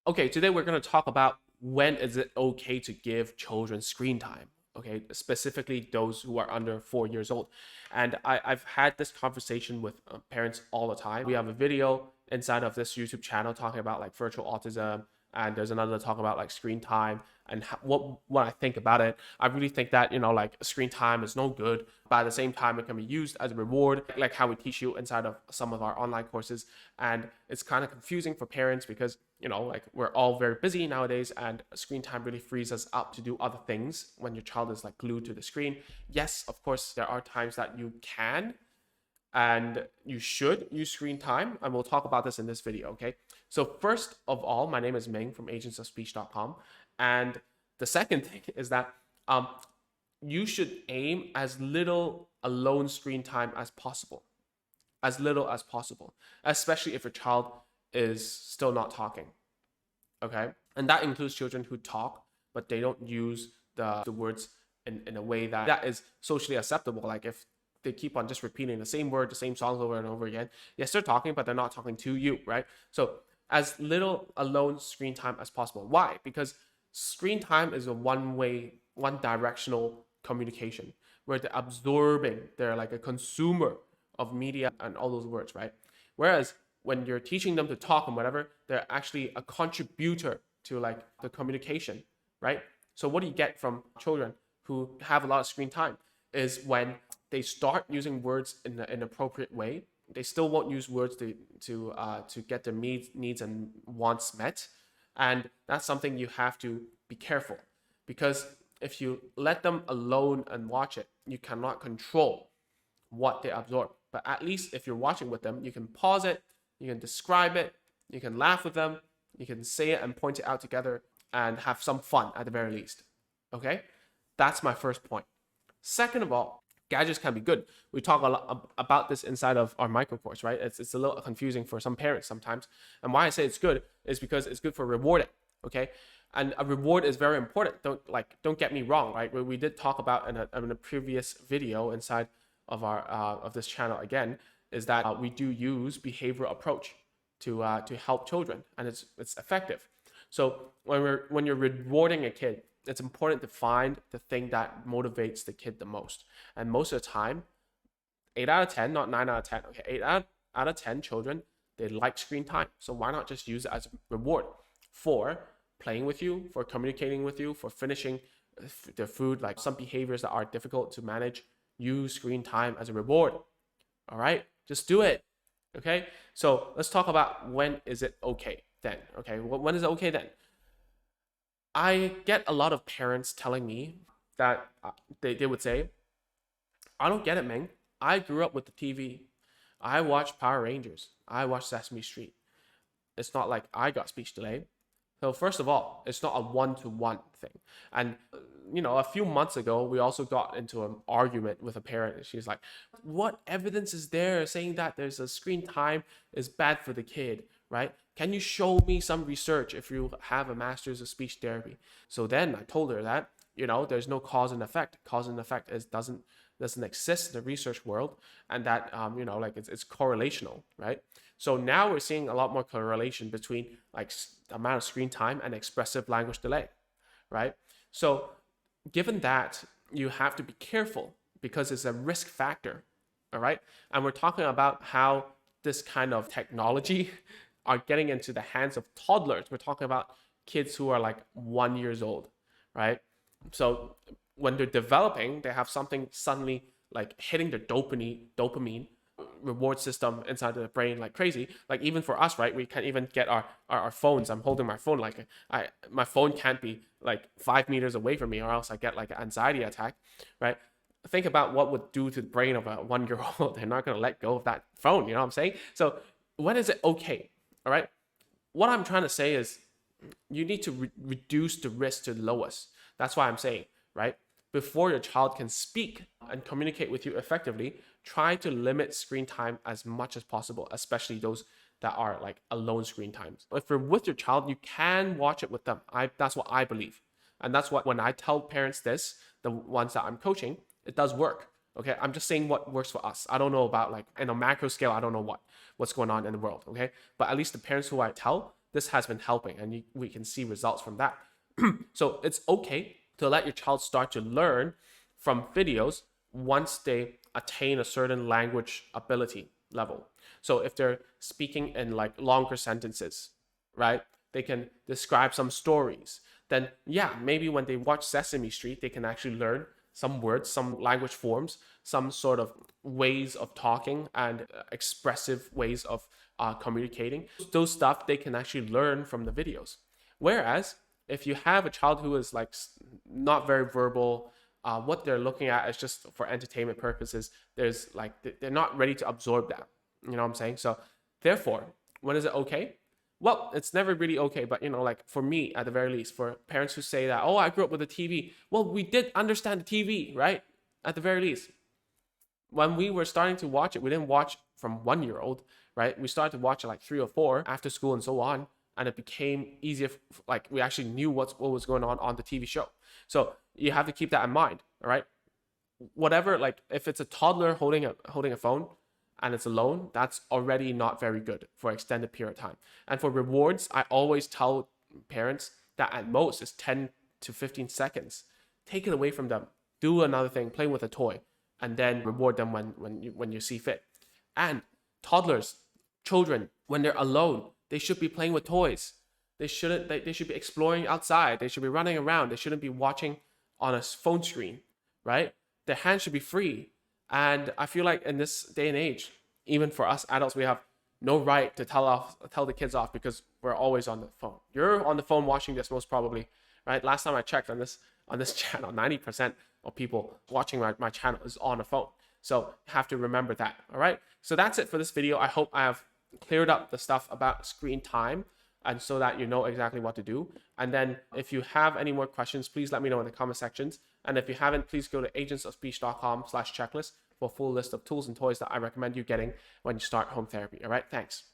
Okay, today we're going to talk about when is it okay to give children screen time. Okay, specifically those who are under 4 years old. And I've had this conversation with parents all the time. We have a video inside of this YouTube channel talking about like virtual autism, and there's another talking about like screen time and what I think about it. I really think that like screen time is no good, but at the same time it can be used as a reward, like how we teach you inside of some of our online courses. And it's kind of confusing for parents because like we're all very busy nowadays, and screen time really frees us up to do other things when your child is like glued to the screen. Yes, of course, there are times that you can and you should use screen time, and we'll talk about this in this video. Okay, so first of all, my name is Ming from agentsofspeech.com, and the second thing is that you should aim as little alone screen time as possible, especially if your child is still not talking. Okay, and that includes children who talk but they don't use the words in a way that is socially acceptable. Like if they keep on just repeating the same word, the same songs over and over again, yes, they're talking, but they're not talking to you, right? So as little alone screen time as possible. Why? Because screen time is a one directional communication where they're absorbing, they're like a consumer of media and all those words, right? Whereas when you're teaching them to talk and whatever, they're actually a contributor to like the communication, right? So what do you get from children who have a lot of screen time is when they start using words in an appropriate way. They still won't use words to get their needs and wants met, and that's something you have to be careful, because if you let them alone and watch it, you cannot control what they absorb. But at least if you're watching with them, you can pause it, you can describe it, you can laugh with them, you can say it and point it out together and have some fun at the very least. Okay, that's my first point. Second of all, gadgets can be good. We talk a lot about this inside of our micro course, right? It's a little confusing for some parents sometimes. And why I say it's good is because it's good for rewarding, okay? And a reward is very important. Don't get me wrong, right? We did talk about in a previous video inside of our of this channel again, is that we do use behavioral approach to help children, and it's effective. So when you're rewarding a kid, it's important to find the thing that motivates the kid the most. And most of the time, 8 out of 10, not 9 out of 10, okay, 8 out of 10 children, they like screen time. So why not just use it as a reward for playing with you, for communicating with you, for finishing their food, like some behaviors that are difficult to manage, use screen time as a reward. All right, just do it. Okay, so let's talk about when is it okay then. Okay, when is it okay then? I get a lot of parents telling me that they would say, I don't get it, Ming. I grew up with the TV. I watched Power Rangers. I watched Sesame Street. It's not like I got speech delay. So first of all, it's not a one-to-one thing. And a few months ago, we also got into an argument with a parent, and she's like, what evidence is there saying that there's a screen time is bad for the kid, right? Can you show me some research if you have a master's of speech therapy? So then I told her that, there's no cause and effect. Cause and effect doesn't exist in the research world, and that it's correlational, right? So now we're seeing a lot more correlation between like the amount of screen time and expressive language delay, right? So given that, you have to be careful because it's a risk factor, all right? And we're talking about how this kind of technology are getting into the hands of toddlers. We're talking about kids who are like 1 year old, right? So when they're developing, they have something suddenly like hitting their dopamine reward system inside the brain like crazy. Like even for us, right, we can't even get our phones. I'm holding my phone, like my phone can't be like 5 meters away from me, or else I get like an anxiety attack, right? Think about what would do to the brain of a 1 year old. They're not going to let go of that phone, you know what I'm saying? So when is it okay? All right, what I'm trying to say is you need to reduce the risk to the lowest. That's why I'm saying, right, before your child can speak and communicate with you effectively, try to limit screen time as much as possible, especially those that are like alone screen times. If you're with your child, you can watch it with them. That's what I believe. And that's what, when I tell parents this, the ones that I'm coaching, it does work. Okay, I'm just saying what works for us. I don't know about like in a macro scale, I don't know what's going on in the world. Okay, but at least the parents who I tell, this has been helping, and we can see results from that. So it's okay to let your child start to learn from videos once they attain a certain language ability level. So if they're speaking in like longer sentences, right, they can describe some stories, then yeah, maybe when they watch Sesame Street, they can actually learn some words, some language forms, some sort of ways of talking and expressive ways of communicating. Those stuff they can actually learn from the videos. Whereas if you have a child who is like not very verbal, what they're looking at is just for entertainment purposes, there's like, they're not ready to absorb that. You know what I'm saying? So therefore, when is it okay? Well, it's never really okay, but you know, like for me, at the very least, for parents who say that, oh, I grew up with a TV. Well, we did understand the TV, right? At the very least. When we were starting to watch it, we didn't watch from 1-year-old, right? We started to watch it like 3 or 4 after school and so on. And it became easier, like we actually knew what was going on the TV show. So you have to keep that in mind, all right? Whatever, like if it's a toddler holding a phone, and it's alone, that's already not very good for extended period of time. And for rewards, I always tell parents that at most is 10 to 15 seconds. Take it away from them. Do another thing, play with a toy, and then reward them when you see fit. And toddlers, children, when they're alone, they should be playing with toys. They should be exploring outside. They should be running around. They shouldn't be watching on a phone screen, right? Their hands should be free. And I feel like in this day and age, even for us adults, we have no right to tell the kids off because we're always on the phone. You're on the phone watching this most probably, right? Last time I checked on this channel, 90% of people watching my channel is on a phone. So you have to remember that, all right? So that's it for this video. I hope I have cleared up the stuff about screen time, and so that you know exactly what to do. And then if you have any more questions, please let me know in the comment sections. And if you haven't, please go to agentsofspeech.com/checklist for a full list of tools and toys that I recommend you getting when you start home therapy. All right, thanks.